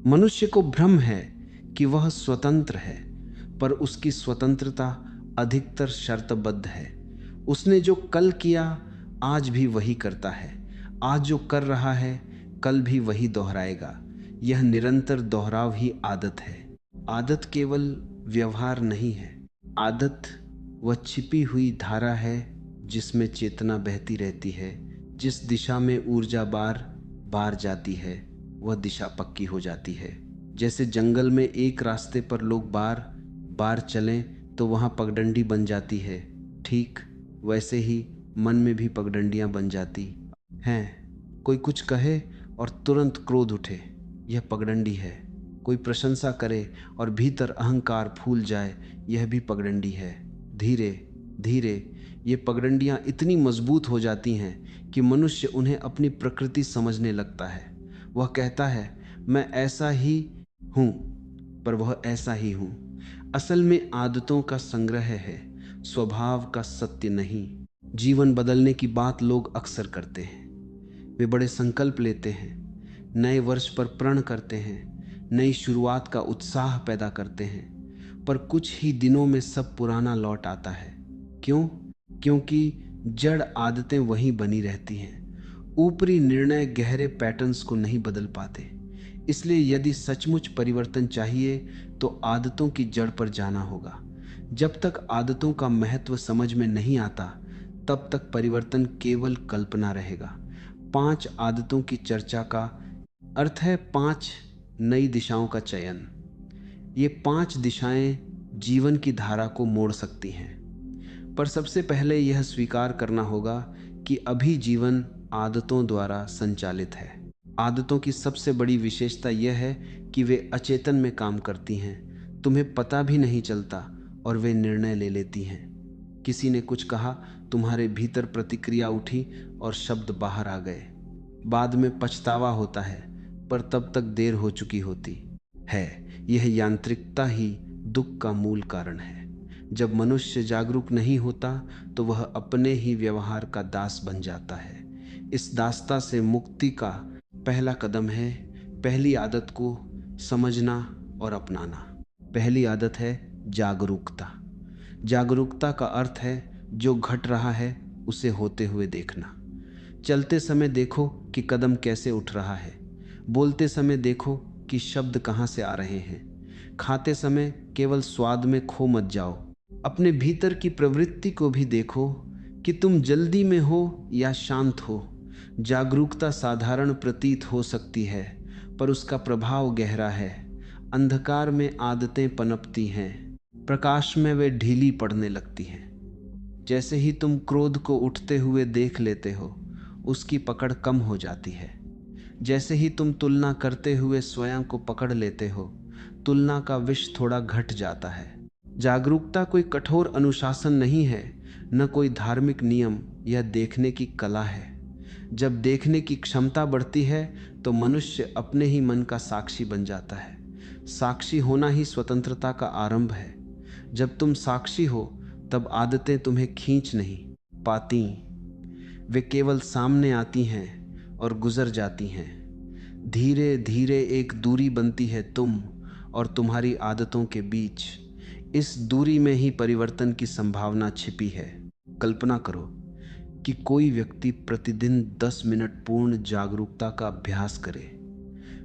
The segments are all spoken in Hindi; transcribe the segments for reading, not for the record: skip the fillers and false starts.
मनुष्य को भ्रम है कि वह स्वतंत्र है, पर उसकी स्वतंत्रता अधिकतर शर्तबद्ध है। उसने जो कल किया आज भी वही करता है, आज जो कर रहा है कल भी वही दोहराएगा। यह निरंतर दोहराव ही आदत है। आदत केवल व्यवहार नहीं है। आदत वह छिपी हुई धारा है जिसमें चेतना बहती रहती है। जिस दिशा में ऊर्जा बार बार जाती है वह दिशा पक्की हो जाती है। जैसे जंगल में एक रास्ते पर लोग बार बार चलें तो वहाँ पगडंडी बन जाती है, ठीक वैसे ही मन में भी पगडंडियाँ बन जाती हैं। कोई कुछ कहे और तुरंत क्रोध उठे, यह पगडंडी है। कोई प्रशंसा करे और भीतर अहंकार फूल जाए, यह भी पगडंडी है। धीरे धीरे ये पगडंडियाँ इतनी मजबूत हो जाती हैं कि मनुष्य उन्हें अपनी प्रकृति समझने लगता है। वह कहता है मैं ऐसा ही हूँ, पर वह ऐसा ही हूँ। असल में आदतों का संग्रह है, स्वभाव का सत्य नहीं। जीवन बदलने की बात लोग अक्सर करते हैं। वे बड़े संकल्प लेते हैं, नए वर्ष पर प्रण करते हैं, नई शुरुआत का उत्साह पैदा करते हैं, पर कुछ ही दिनों में सब पुराना लौट आता है। क्यों? क्योंकि जड़ आदतें वहीं बनी रहती हैं। ऊपरी निर्णय गहरे पैटर्न्स को नहीं बदल पाते। इसलिए यदि सचमुच परिवर्तन चाहिए तो आदतों की जड़ पर जाना होगा। जब तक आदतों का महत्व समझ में नहीं आता तब तक परिवर्तन केवल कल्पना रहेगा। 5 आदतों की चर्चा का अर्थ है 5 नई दिशाओं का चयन। ये 5 दिशाएं जीवन की धारा को मोड़ सकती हैं। पर सबसे पहले यह स्वीकार करना होगा कि अभी जीवन आदतों द्वारा संचालित है। आदतों की सबसे बड़ी विशेषता यह है कि वे अचेतन में काम करती हैं, तुम्हें पता भी नहीं चलता और वे निर्णय ले लेती हैं। किसी ने कुछ कहा, तुम्हारे भीतर प्रतिक्रिया उठी और शब्द बाहर आ गए। बाद में पछतावा होता है, पर तब तक देर हो चुकी होती है। यह यांत्रिकता ही दुख का मूल कारण है। जब मनुष्य जागरूक नहीं होता तो वह अपने ही व्यवहार का दास बन जाता है। इस दासता से मुक्ति का पहला कदम है पहली आदत को समझना और अपनाना। पहली आदत है जागरूकता। जागरूकता का अर्थ है जो घट रहा है उसे होते हुए देखना। चलते समय देखो कि कदम कैसे उठ रहा है, बोलते समय देखो कि शब्द कहाँ से आ रहे हैं, खाते समय केवल स्वाद में खो मत जाओ। अपने भीतर की प्रवृत्ति को भी देखो कि तुम जल्दी में हो या शांत हो। जागरूकता साधारण प्रतीत हो सकती है, पर उसका प्रभाव गहरा है। अंधकार में आदतें पनपती हैं, प्रकाश में वे ढीली पड़ने लगती हैं। जैसे ही तुम क्रोध को उठते हुए देख लेते हो, उसकी पकड़ कम हो जाती है। जैसे ही तुम तुलना करते हुए स्वयं को पकड़ लेते हो, तुलना का विष थोड़ा घट जाता है। जागरूकता कोई कठोर अनुशासन नहीं है, न कोई धार्मिक नियम या देखने की कला है। जब देखने की क्षमता बढ़ती है तो मनुष्य अपने ही मन का साक्षी बन जाता है। साक्षी होना ही स्वतंत्रता का आरंभ है। जब तुम साक्षी हो तब आदतें तुम्हें खींच नहीं पाती, वे केवल सामने आती हैं और गुजर जाती हैं। धीरे धीरे एक दूरी बनती है तुम और तुम्हारी आदतों के बीच। इस दूरी में ही परिवर्तन की संभावना छिपी है। कल्पना करो कि कोई व्यक्ति प्रतिदिन 10 मिनट पूर्ण जागरूकता का अभ्यास करे।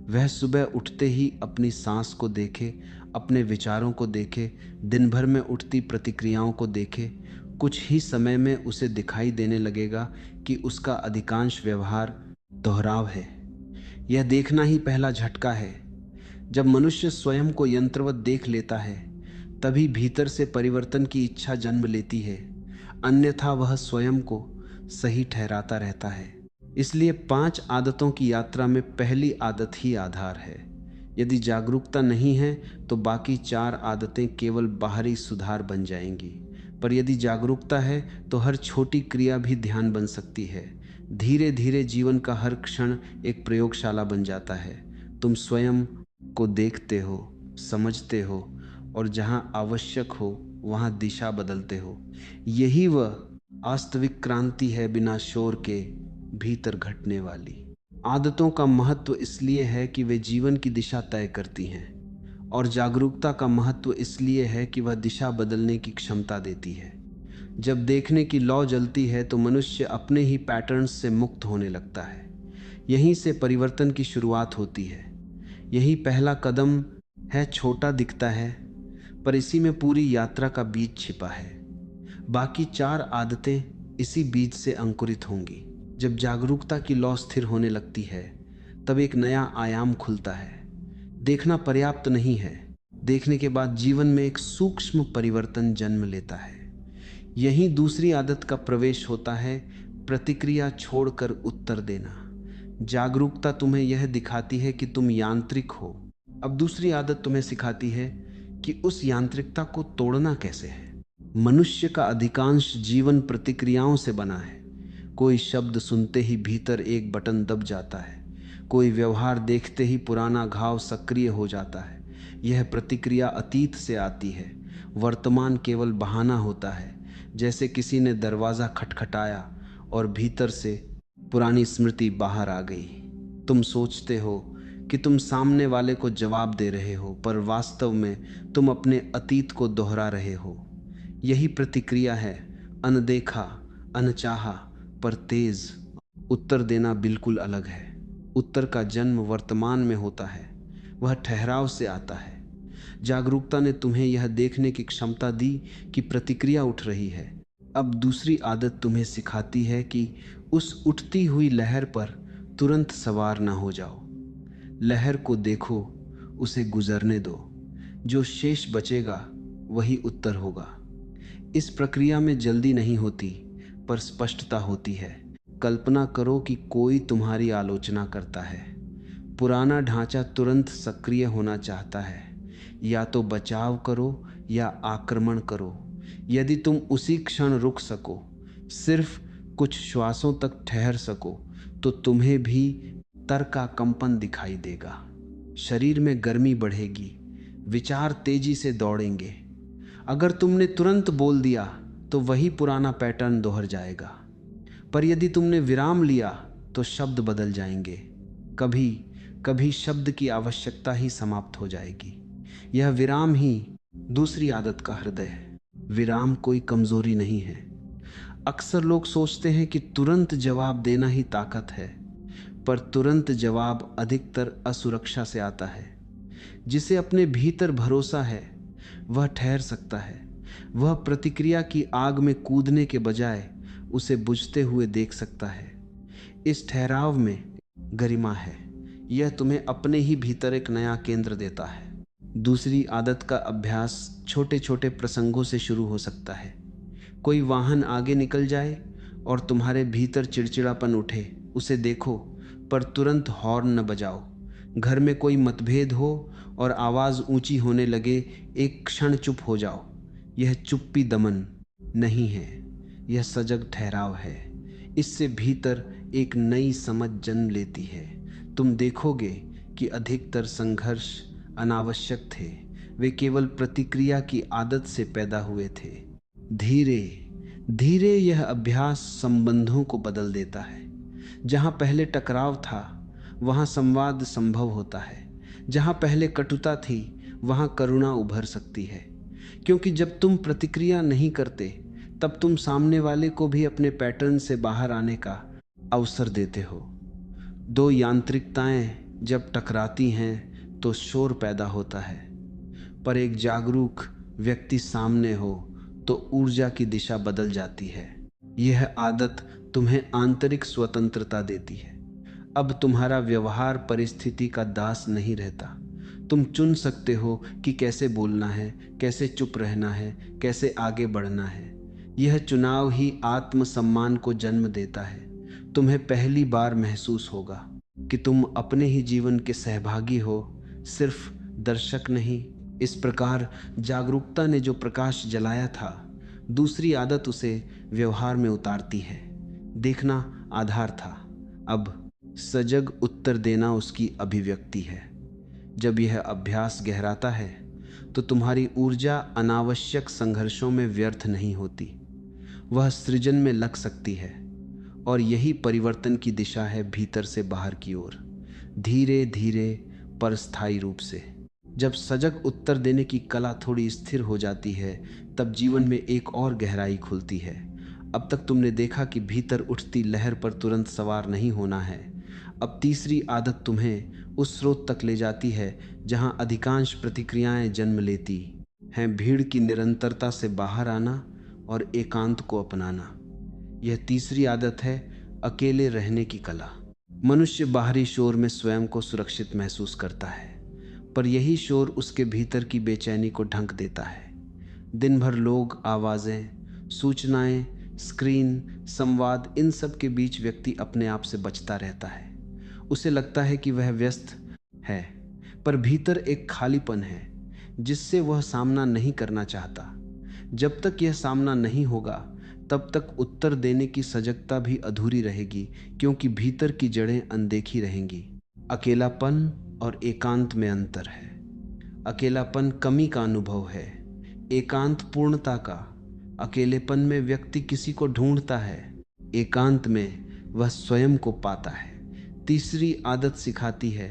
वह सुबह उठते ही अपनी सांस को देखे, अपने विचारों को देखे, दिन भर में उठती प्रतिक्रियाओं को देखे। कुछ ही समय में उसे दिखाई देने लगेगा कि उसका अधिकांश व्यवहार दोहराव है। यह देखना ही पहला झटका है। जब मनुष्य स्वयं को यंत्रवत देख लेता है तभी भीतर से परिवर्तन की इच्छा जन्म लेती है, अन्यथा वह स्वयं को सही ठहराता रहता है। इसलिए 5 आदतों की यात्रा में पहली आदत ही आधार है। यदि जागरूकता नहीं है तो बाकी 4 आदतें केवल बाहरी सुधार बन जाएंगी, पर यदि जागरूकता है तो हर छोटी क्रिया भी ध्यान बन सकती है। धीरे धीरे जीवन का हर क्षण एक प्रयोगशाला बन जाता है। तुम स्वयं को देखते हो, समझते हो और जहां आवश्यक हो वहां दिशा बदलते हो। यही वह वास्तविक क्रांति है, बिना शोर के भीतर घटने वाली। आदतों का महत्व इसलिए है कि वे जीवन की दिशा तय करती हैं, और जागरूकता का महत्व इसलिए है कि वह दिशा बदलने की क्षमता देती है। जब देखने की लौ जलती है तो मनुष्य अपने ही पैटर्न्स से मुक्त होने लगता है। यहीं से परिवर्तन की शुरुआत होती है। यही पहला कदम है। छोटा दिखता है, पर इसी में पूरी यात्रा का बीज छिपा है। बाकी 4 आदतें इसी बीज से अंकुरित होंगी। जब जागरूकता की लौ स्थिर होने लगती है, तब एक नया आयाम खुलता है। देखना पर्याप्त नहीं है। देखने के बाद जीवन में एक सूक्ष्म परिवर्तन जन्म लेता है। यही दूसरी आदत का प्रवेश होता है, प्रतिक्रिया छोड़कर उत्तर देना। जागरूकता तुम्हें यह दिखाती है कि तुम यांत्रिक हो। अब दूसरी आदत तुम्हें सिखाती है कि उस यांत्रिकता को तोड़ना कैसे है। मनुष्य का अधिकांश जीवन प्रतिक्रियाओं से बना है। कोई शब्द सुनते ही भीतर एक बटन दब जाता है। कोई व्यवहार देखते ही पुराना घाव सक्रिय हो जाता है। यह प्रतिक्रिया अतीत से आती है। वर्तमान केवल बहाना होता है, जैसे किसी ने दरवाज़ा खटखटाया और भीतर से पुरानी स्मृति बाहर आ गई। तुम सोचते हो कि तुम सामने वाले को जवाब दे रहे हो, पर वास्तव में तुम अपने अतीत को दोहरा रहे हो। यही प्रतिक्रिया है, अनदेखा, अनचाहा पर तेज। उत्तर देना बिल्कुल अलग है। उत्तर का जन्म वर्तमान में होता है, वह ठहराव से आता है। जागरूकता ने तुम्हें यह देखने की क्षमता दी कि प्रतिक्रिया उठ रही है। अब दूसरी आदत तुम्हें सिखाती है कि उस उठती हुई लहर पर तुरंत सवार न हो जाओ। लहर को देखो, उसे गुजरने दो। जो शेष बचेगा वही उत्तर होगा। इस प्रक्रिया में जल्दी नहीं होती, पर स्पष्टता होती है। कल्पना करो कि कोई तुम्हारी आलोचना करता है। पुराना ढांचा तुरंत सक्रिय होना चाहता है। या तो बचाव करो या आक्रमण करो। यदि तुम उसी क्षण रुक सको, सिर्फ कुछ श्वासों तक ठहर सको, तो तुम्हें भी तर का कंपन दिखाई देगा। शरीर में गर्मी बढ़ेगी, विचार तेजी से दौड़ेंगे। अगर तुमने तुरंत बोल दिया तो वही पुराना पैटर्न दोहर जाएगा, पर यदि तुमने विराम लिया तो शब्द बदल जाएंगे। कभी कभी शब्द की आवश्यकता ही समाप्त हो जाएगी। यह विराम ही दूसरी आदत का हृदय है। विराम कोई कमजोरी नहीं है। अक्सर लोग सोचते हैं कि तुरंत जवाब देना ही ताकत है, पर तुरंत जवाब अधिकतर असुरक्षा से आता है। जिसे अपने भीतर भरोसा है वह ठहर सकता है। वह प्रतिक्रिया की आग में कूदने के बजाय उसे बुझते हुए देख सकता है। इस ठहराव में गरिमा है। यह तुम्हें अपने ही भीतर एक नया केंद्र देता है। दूसरी आदत का अभ्यास छोटे छोटे प्रसंगों से शुरू हो सकता है। कोई वाहन आगे निकल जाए और तुम्हारे भीतर चिड़चिड़ापन उठे, उसे देखो, पर तुरंत हॉर्न न बजाओ। घर में कोई मतभेद हो और आवाज़ ऊंची होने लगे, एक क्षण चुप हो जाओ। यह चुप्पी दमन नहीं है, यह सजग ठहराव है। इससे भीतर एक नई समझ जन्म लेती है। तुम देखोगे कि अधिकतर संघर्ष अनावश्यक थे। वे केवल प्रतिक्रिया की आदत से पैदा हुए थे। धीरे धीरे यह अभ्यास संबंधों को बदल देता है। जहाँ पहले टकराव था, वहाँ संवाद संभव होता है। जहाँ पहले कटुता थी, वहाँ करुणा उभर सकती है। क्योंकि जब तुम प्रतिक्रिया नहीं करते, तब तुम सामने वाले को भी अपने पैटर्न से बाहर आने का अवसर देते हो। 2 यांत्रिकताएं जब टकराती हैं तो शोर पैदा होता है, पर एक जागरूक व्यक्ति सामने हो तो ऊर्जा की दिशा बदल जाती है। यह आदत तुम्हें आंतरिक स्वतंत्रता देती है। अब तुम्हारा व्यवहार परिस्थिति का दास नहीं रहता। तुम चुन सकते हो कि कैसे बोलना है, कैसे चुप रहना है, कैसे आगे बढ़ना है। यह चुनाव ही आत्मसम्मान को जन्म देता है। तुम्हें पहली बार महसूस होगा कि तुम अपने ही जीवन के सहभागी हो, सिर्फ दर्शक नहीं। इस प्रकार जागरूकता ने जो प्रकाश जलाया था, दूसरी आदत उसे व्यवहार में उतारती है। देखना आधार था, अब सजग उत्तर देना उसकी अभिव्यक्ति है। जब यह अभ्यास गहराता है तो तुम्हारी ऊर्जा अनावश्यक संघर्षों में व्यर्थ नहीं होती। वह सृजन में लग सकती है। और यही परिवर्तन की दिशा है, भीतर से बाहर की ओर, धीरे धीरे पर स्थायी रूप से। जब सजग उत्तर देने की कला थोड़ी स्थिर हो जाती है, तब जीवन में एक और गहराई खुलती है। अब तक तुमने देखा कि भीतर उठती लहर पर तुरंत सवार नहीं होना है। अब तीसरी आदत तुम्हें उस स्रोत तक ले जाती है जहां अधिकांश प्रतिक्रियाएं जन्म लेती हैं, भीड़ की निरंतरता से बाहर आना और एकांत को अपनाना। यह तीसरी आदत है, अकेले रहने की कला। मनुष्य बाहरी शोर में स्वयं को सुरक्षित महसूस करता है, पर यही शोर उसके भीतर की बेचैनी को ढंक देता है। दिन भर लोग, आवाज़ें, सूचनाएं, स्क्रीन, संवाद, इन सब के बीच व्यक्ति अपने आप से बचता रहता है। उसे लगता है कि वह व्यस्त है, पर भीतर एक खालीपन है जिससे वह सामना नहीं करना चाहता। जब तक यह सामना नहीं होगा, तब तक उत्तर देने की सजगता भी अधूरी रहेगी, क्योंकि भीतर की जड़ें अनदेखी रहेंगी। अकेलापन और एकांत में अंतर है। अकेलापन कमी का अनुभव है, एकांत पूर्णता का। अकेलेपन में व्यक्ति किसी को ढूंढता है, एकांत में वह स्वयं को पाता है। तीसरी आदत सिखाती है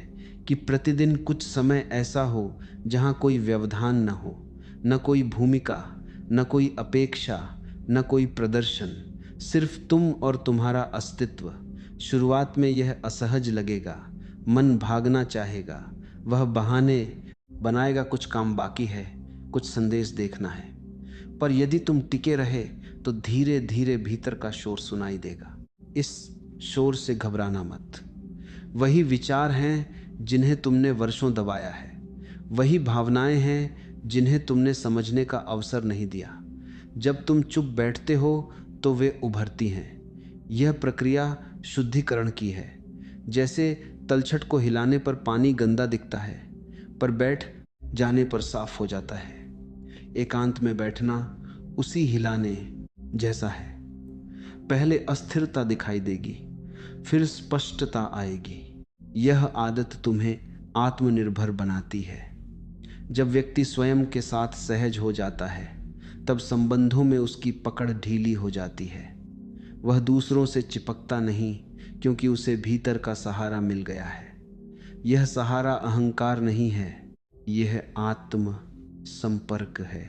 कि प्रतिदिन कुछ समय ऐसा हो जहां कोई व्यवधान न हो, न कोई भूमिका, न कोई अपेक्षा, न कोई प्रदर्शन, सिर्फ तुम और तुम्हारा अस्तित्व। शुरुआत में यह असहज लगेगा, मन भागना चाहेगा, वह बहाने बनाएगा, कुछ काम बाकी है, कुछ संदेश देखना है। पर यदि तुम टिके रहे तो धीरे धीरे भीतर का शोर सुनाई देगा। इस शोर से घबराना मत। वही विचार हैं जिन्हें तुमने वर्षों दबाया है, वही भावनाएं हैं जिन्हें तुमने समझने का अवसर नहीं दिया। जब तुम चुप बैठते हो तो वे उभरती हैं। यह प्रक्रिया शुद्धिकरण की है। जैसे तलछट को हिलाने पर पानी गंदा दिखता है, पर बैठ जाने पर साफ हो जाता है। एकांत में बैठना उसी हिलाने जैसा है। पहले अस्थिरता दिखाई देगी, फिर स्पष्टता आएगी। यह आदत तुम्हें आत्मनिर्भर बनाती है। जब व्यक्ति स्वयं के साथ सहज हो जाता है, तब संबंधों में उसकी पकड़ ढीली हो जाती है। वह दूसरों से चिपकता नहीं, क्योंकि उसे भीतर का सहारा मिल गया है। यह सहारा अहंकार नहीं है, यह आत्म संपर्क है।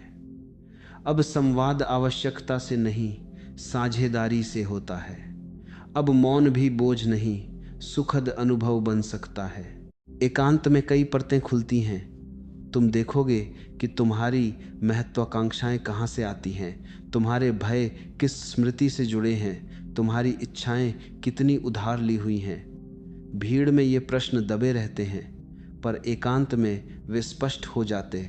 अब संवाद आवश्यकता से नहीं, साझेदारी से होता है। अब मौन भी बोझ नहीं, सुखद अनुभव बन सकता है। एकांत में कई परतें खुलती हैं। तुम देखोगे कि तुम्हारी महत्वाकांक्षाएं कहाँ से आती हैं, तुम्हारे भय किस स्मृति से जुड़े हैं, तुम्हारी इच्छाएं कितनी उधार ली हुई हैं। भीड़ में ये प्रश्न दबे रहते हैं, पर एकांत में वे स्पष्ट हो जाते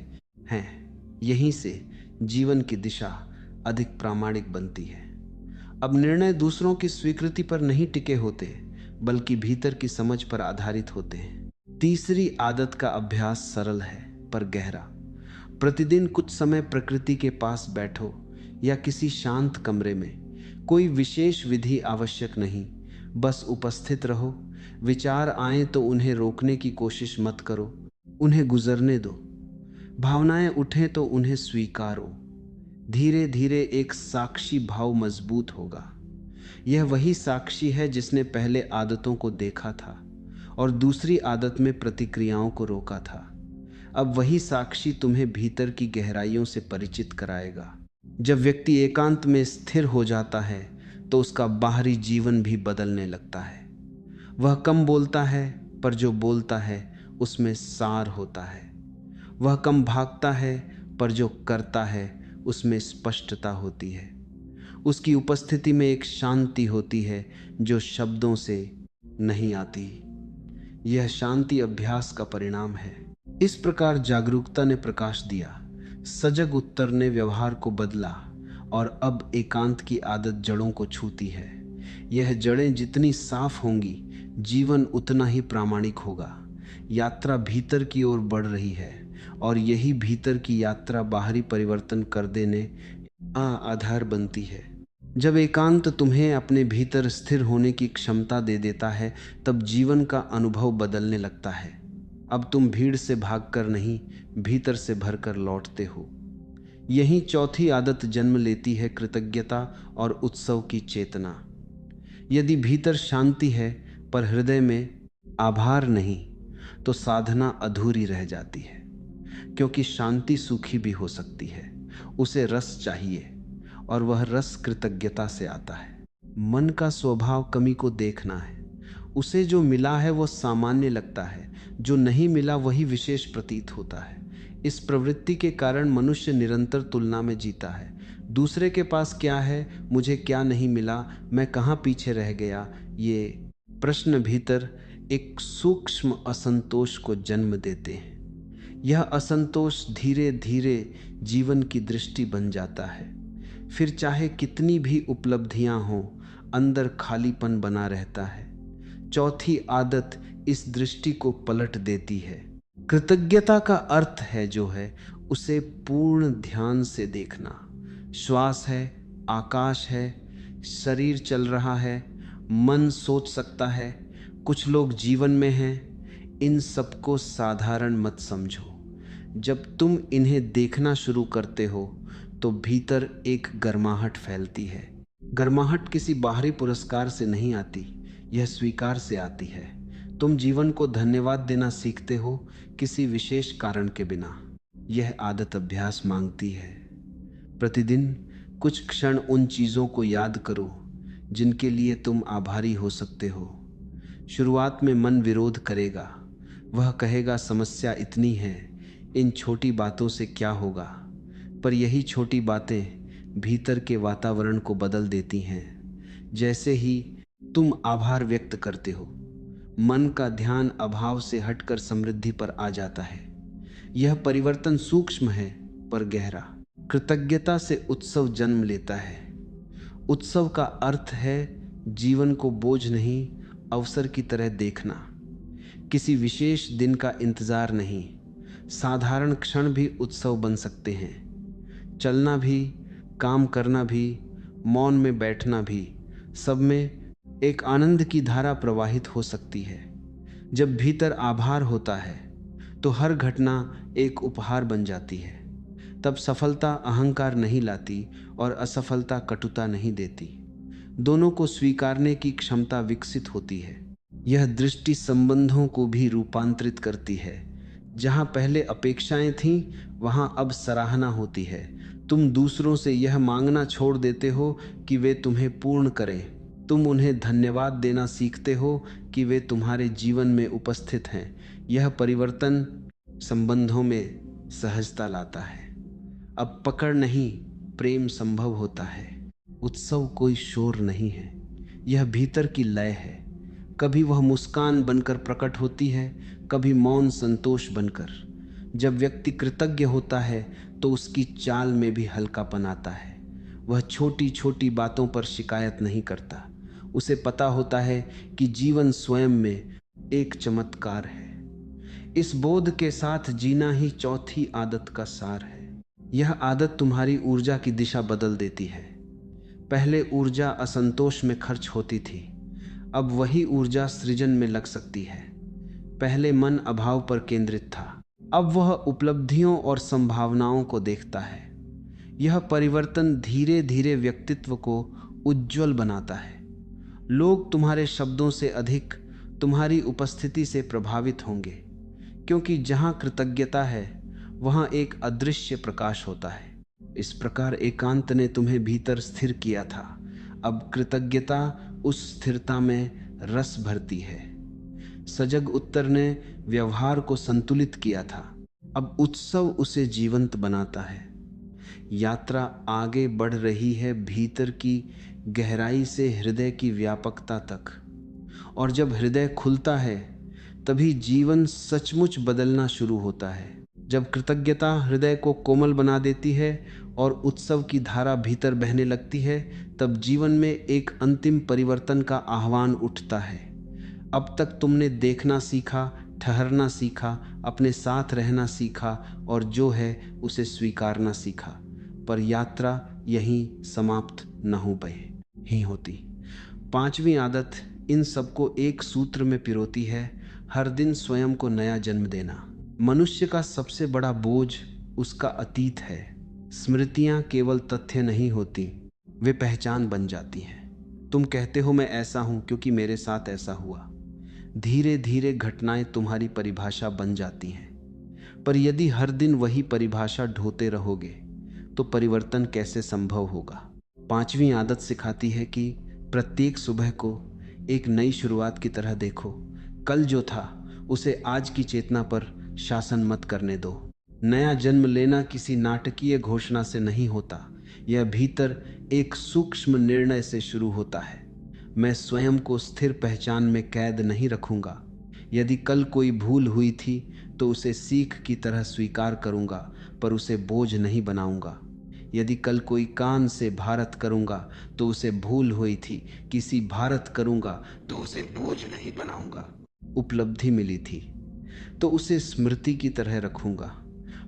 हैं। यहीं से जीवन की दिशा अधिक प्रामाणिक बनती है। अब निर्णय दूसरों की स्वीकृति पर नहीं टिके होते, बल्कि भीतर की समझ पर आधारित होते हैं। तीसरी आदत का अभ्यास सरल है पर गहरा। प्रतिदिन कुछ समय प्रकृति के पास बैठो या किसी शांत कमरे में। कोई विशेष विधि आवश्यक नहीं, बस उपस्थित रहो। विचार आए तो उन्हें रोकने की कोशिश मत करो, उन्हें गुजरने दो। भावनाएं उठें तो उन्हें स्वीकारो। धीरे धीरे एक साक्षी भाव मजबूत होगा। यह वही साक्षी है जिसने पहले आदतों को देखा था और दूसरी आदत में प्रतिक्रियाओं को रोका था। अब वही साक्षी तुम्हें भीतर की गहराइयों से परिचित कराएगा। जब व्यक्ति एकांत में स्थिर हो जाता है तो उसका बाहरी जीवन भी बदलने लगता है। वह कम बोलता है, पर जो बोलता है उसमें सार होता है। वह कम भागता है, पर जो करता है उसमें स्पष्टता होती है। उसकी उपस्थिति में एक शांति होती है जो शब्दों से नहीं आती। यह शांति अभ्यास का परिणाम है। इस प्रकार जागरूकता ने प्रकाश दिया, सजग उत्तर ने व्यवहार को बदला, और अब एकांत की आदत जड़ों को छूती है। यह जड़ें जितनी साफ होंगी, जीवन उतना ही प्रामाणिक होगा। यात्रा भीतर की ओर बढ़ रही है, और यही भीतर की यात्रा बाहरी परिवर्तन कर देने आधार बनती है। जब एकांत तुम्हें अपने भीतर स्थिर होने की क्षमता दे देता है, तब जीवन का अनुभव बदलने लगता है। अब तुम भीड़ से भागकर नहीं, भीतर से भरकर लौटते हो। यही चौथी आदत जन्म लेती है कृतज्ञता और उत्सव की चेतना। यदि भीतर शांति है पर हृदय में आभार नहीं, तो साधना अधूरी रह जाती है। क्योंकि शांति सूखी भी हो सकती है, उसे रस चाहिए, और वह रस कृतज्ञता से आता है। मन का स्वभाव कमी को देखना है। उसे जो मिला है वो सामान्य लगता है, जो नहीं मिला वही विशेष प्रतीत होता है। इस प्रवृत्ति के कारण मनुष्य निरंतर तुलना में जीता है। दूसरे के पास क्या है, मुझे क्या नहीं मिला, मैं कहाँ पीछे रह गया, ये प्रश्न भीतर एक सूक्ष्म असंतोष को जन्म देते हैं। यह असंतोष धीरे धीरे जीवन की दृष्टि बन जाता है। फिर चाहे कितनी भी उपलब्धियां हों, अंदर खालीपन बना रहता है। चौथी आदत इस दृष्टि को पलट देती है। कृतज्ञता का अर्थ है जो है उसे पूर्ण ध्यान से देखना। श्वास है, आकाश है, शरीर चल रहा है, मन सोच सकता है, कुछ लोग जीवन में हैं। इन सबको साधारण मत समझो। जब तुम इन्हें देखना शुरू करते हो तो भीतर एक गर्माहट फैलती है। गर्माहट किसी बाहरी पुरस्कार से नहीं आती, यह स्वीकार से आती है। तुम जीवन को धन्यवाद देना सीखते हो, किसी विशेष कारण के बिना। यह आदत अभ्यास मांगती है। प्रतिदिन कुछ क्षण उन चीज़ों को याद करो जिनके लिए तुम आभारी हो सकते हो। शुरुआत में मन विरोध करेगा, वह कहेगा समस्या इतनी है, इन छोटी बातों से क्या होगा। पर यही छोटी बातें भीतर के वातावरण को बदल देती हैं। जैसे ही तुम आभार व्यक्त करते हो, मन का ध्यान अभाव से हटकर समृद्धि पर आ जाता है। यह परिवर्तन सूक्ष्म है पर गहरा। कृतज्ञता से उत्सव जन्म लेता है। उत्सव का अर्थ है जीवन को बोझ नहीं, अवसर की तरह देखना। किसी विशेष दिन का इंतजार नहीं, साधारण क्षण भी उत्सव बन सकते हैं। चलना भी, काम करना भी, मौन में बैठना भी, सब में एक आनंद की धारा प्रवाहित हो सकती है। जब भीतर आभार होता है तो हर घटना एक उपहार बन जाती है। तब सफलता अहंकार नहीं लाती और असफलता कटुता नहीं देती। दोनों को स्वीकारने की क्षमता विकसित होती है। यह दृष्टि संबंधों को भी रूपांतरित करती है। जहाँ पहले अपेक्षाएं थीं, वहाँ अब सराहना होती है। तुम दूसरों से यह मांगना छोड़ देते हो कि वे तुम्हें पूर्ण करें। तुम उन्हें धन्यवाद देना सीखते हो कि वे तुम्हारे जीवन में उपस्थित हैं। यह परिवर्तन संबंधों में सहजता लाता है। अब पकड़ नहीं, प्रेम संभव होता है। उत्सव कोई शोर नहीं है, यह भीतर की लय है। कभी वह मुस्कान बनकर प्रकट होती है, कभी मौन संतोष बनकर। जब व्यक्ति कृतज्ञ होता है तो उसकी चाल में भी हल्कापन आता है। वह छोटी छोटी बातों पर शिकायत नहीं करता। उसे पता होता है कि जीवन स्वयं में एक चमत्कार है। इस बोध के साथ जीना ही चौथी आदत का सार है। यह आदत तुम्हारी ऊर्जा की दिशा बदल देती है। पहले ऊर्जा असंतोष में खर्च होती थी, अब वही ऊर्जा सृजन में लग सकती है। पहले मन अभाव पर केंद्रित था, अब वह उपलब्धियों और संभावनाओं को देखता है। यह परिवर्तन धीरे धीरे व्यक्तित्व को उज्जवल बनाता है। लोग तुम्हारे शब्दों से अधिक तुम्हारी उपस्थिति से प्रभावित होंगे, क्योंकि जहाँ कृतज्ञता है वहाँ एक अदृश्य प्रकाश होता है। इस प्रकार एकांत ने तुम्हें भीतर स्थिर किया था, अब कृतज्ञता उस स्थिरता में रस भरती है। सजग उत्तर ने व्यवहार को संतुलित किया था, अब उत्सव उसे जीवंत बनाता है। यात्रा आगे बढ़ रही है भीतर की गहराई से हृदय की व्यापकता तक, और जब हृदय खुलता है तभी जीवन सचमुच बदलना शुरू होता है। जब कृतज्ञता हृदय को कोमल बना देती है और उत्सव की धारा भीतर बहने लगती है, तब जीवन में एक अंतिम परिवर्तन का आह्वान उठता है। अब तक तुमने देखना सीखा, ठहरना सीखा, अपने साथ रहना सीखा और जो है उसे स्वीकारना सीखा, पर यात्रा यहीं समाप्त न हो पाए ही होती। पांचवी आदत इन सबको एक सूत्र में पिरोती है, हर दिन स्वयं को नया जन्म देना। मनुष्य का सबसे बड़ा बोझ उसका अतीत है। स्मृतियां केवल तथ्य नहीं होती, वे पहचान बन जाती हैं। तुम कहते हो मैं ऐसा हूं क्योंकि मेरे साथ ऐसा हुआ। धीरे धीरे घटनाएं तुम्हारी परिभाषा बन जाती हैं। पर यदि हर दिन वही परिभाषा ढोते रहोगे तो परिवर्तन कैसे संभव होगा? पांचवी आदत सिखाती है कि प्रत्येक सुबह को एक नई शुरुआत की तरह देखो। कल जो था उसे आज की चेतना पर शासन मत करने दो। नया जन्म लेना किसी नाटकीय घोषणा से नहीं होता, यह भीतर एक सूक्ष्म निर्णय से शुरू होता है। मैं स्वयं को स्थिर पहचान में कैद नहीं रखूंगा। यदि कल कोई भूल हुई थी तो उसे सीख की तरह स्वीकार करूंगा, पर उसे बोझ नहीं बनाऊंगा। यदि कल कोई कान से भारत करूंगा तो उसे भूल हुई थी, किसी भारत करूंगा तो उसे बोझ नहीं बनाऊंगा। उपलब्धि मिली थी तो उसे स्मृति की तरह रखूंगा,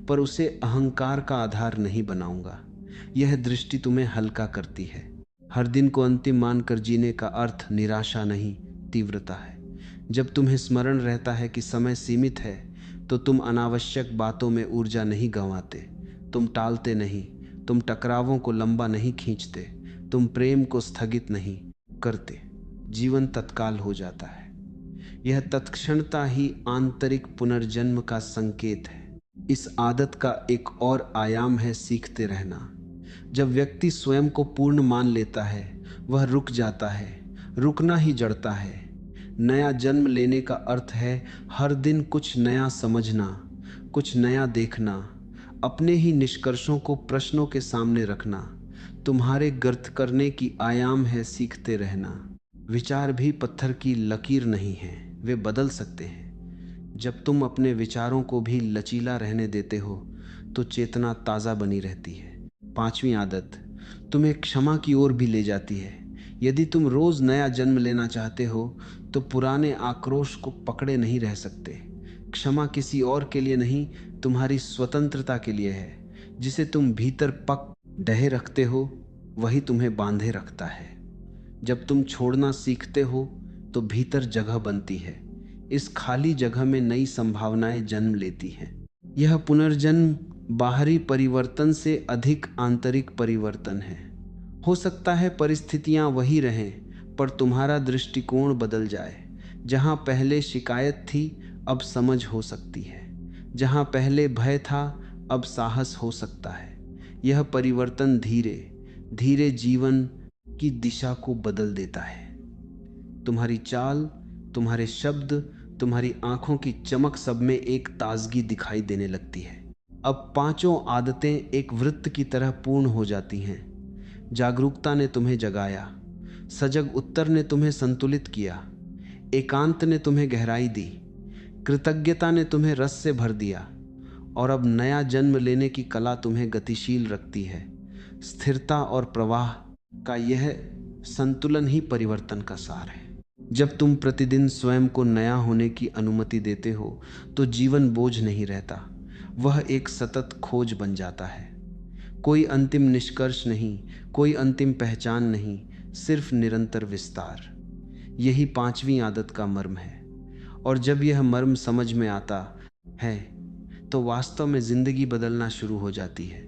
पर उसे अहंकार का आधार नहीं बनाऊंगा। यह दृष्टि तुम्हें हल्का करती है। हर दिन को अंतिम मानकर जीने का अर्थ निराशा नहीं, तीव्रता है। जब तुम्हें स्मरण रहता है कि समय सीमित है तो तुम अनावश्यक बातों में ऊर्जा नहीं गंवाते, तुम टालते नहीं, तुम टकरावों को लंबा नहीं खींचते, तुम प्रेम को स्थगित नहीं करते। जीवन तत्काल हो जाता है। यह तत्क्षणता ही आंतरिक पुनर्जन्म का संकेत है। इस आदत का एक और आयाम है सीखते रहना। जब व्यक्ति स्वयं को पूर्ण मान लेता है वह रुक जाता है। रुकना ही जड़ता है। नया जन्म लेने का अर्थ है हर दिन कुछ नया समझना, कुछ नया देखना, अपने ही निष्कर्षों को प्रश्नों के सामने रखना। तुम्हारे गर्त करने की आयाम है सीखते रहना। विचार भी पत्थर की लकीर नहीं है, वे बदल सकते हैं। जब तुम अपने विचारों को भी लचीला रहने देते हो तो चेतना ताज़ा बनी रहती है। पांचवी आदत तुम्हें क्षमा की ओर भी ले जाती है। यदि तुम रोज नया जन्म लेना चाहते हो तो पुराने आक्रोश को पकड़े नहीं रह सकते। क्षमा किसी और के लिए नहीं, तुम्हारी स्वतंत्रता के लिए है। जिसे तुम भीतर पक ढहे रखते हो वही तुम्हें बांधे रखता है। जब तुम छोड़ना सीखते हो तो भीतर जगह बनती है। इस खाली जगह में नई संभावनाएं जन्म लेती हैं। यह पुनर्जन्म बाहरी परिवर्तन से अधिक आंतरिक परिवर्तन है। हो सकता है परिस्थितियां वही रहें पर तुम्हारा दृष्टिकोण बदल जाए। जहां पहले शिकायत थी अब समझ हो सकती है। जहां पहले भय था अब साहस हो सकता है। यह परिवर्तन धीरे धीरे जीवन की दिशा को बदल देता है। तुम्हारी चाल, तुम्हारे शब्द, तुम्हारी आंखों की चमक सब में एक ताजगी दिखाई देने लगती है। अब पांचों आदतें एक वृत्त की तरह पूर्ण हो जाती हैं। जागरूकता ने तुम्हें जगाया, सजग उत्तर ने तुम्हें संतुलित किया, एकांत ने तुम्हें गहराई दी, कृतज्ञता ने तुम्हें रस से भर दिया, और अब नया जन्म लेने की कला तुम्हें गतिशील रखती है। स्थिरता और प्रवाह का यह संतुलन ही परिवर्तन का सार है। जब तुम प्रतिदिन स्वयं को नया होने की अनुमति देते हो तो जीवन बोझ नहीं रहता, वह एक सतत खोज बन जाता है। कोई अंतिम निष्कर्ष नहीं, कोई अंतिम पहचान नहीं, सिर्फ निरंतर विस्तार। यही पांचवी आदत का मर्म है। और जब यह मर्म समझ में आता है तो वास्तव में जिंदगी बदलना शुरू हो जाती है।